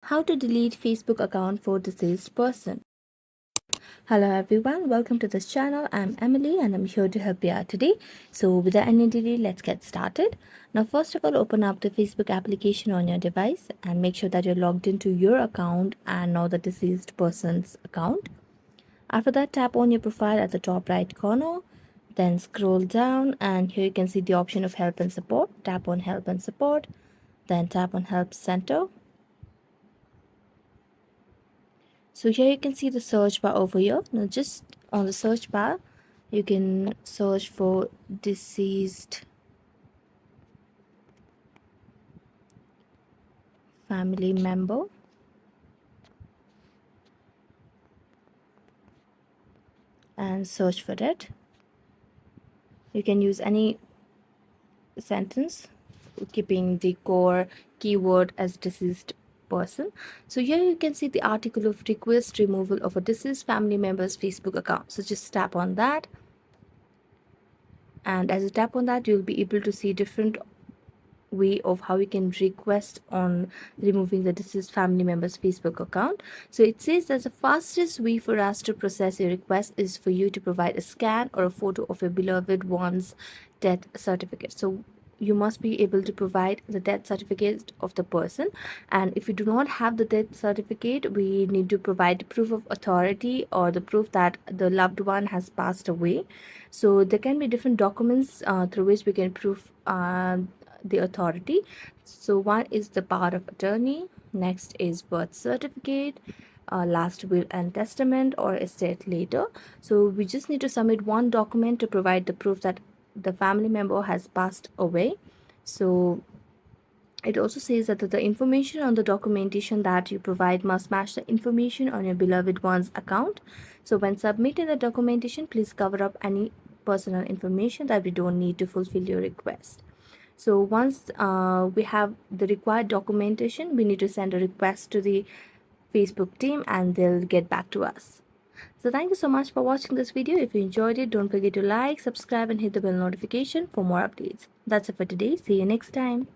How to delete Facebook account for deceased person. Hello everyone, welcome to this channel. I'm Emily and I'm here to help you out today. So without any delay, let's get started. Now first of all, open up the Facebook application on your device and make sure that you're logged into your account and not the deceased person's account. After that, tap on your profile at the top right corner. Then scroll down and here you can see the option of help and support. Tap on help and support. Then tap on help center. So here you can see the search bar over here. Now just on the search bar, you can search for deceased family member. And search for it. You can use any sentence keeping the core keyword as deceased person. So here you can see the article of request removal of a deceased family member's Facebook account. So just tap on that, and as you tap on that, you'll be able to see different way of how you can request on removing the deceased family member's Facebook account. So it says that the fastest way for us to process your request is for you to provide a scan or a photo of your beloved one's death certificate. So you must be able to provide the death certificate of the person, and if you do not have the death certificate, we need to provide proof of authority or the proof that the loved one has passed away. So there can be different documents through which we can prove the authority. So one is the power of attorney, next is birth certificate, last will and testament or estate later. So we just need to submit one document to provide the proof that the family member has passed away. So it also says that the information on the documentation that you provide must match the information on your beloved one's account. So when submitting the documentation, please cover up any personal information that we don't need to fulfill your request. So once we have the required documentation, we need to send a request to the Facebook team and they'll get back to us. So thank you so much for watching this video. If you enjoyed it, don't forget to like, subscribe and hit the bell notification for more updates. That's it for today. See you next time.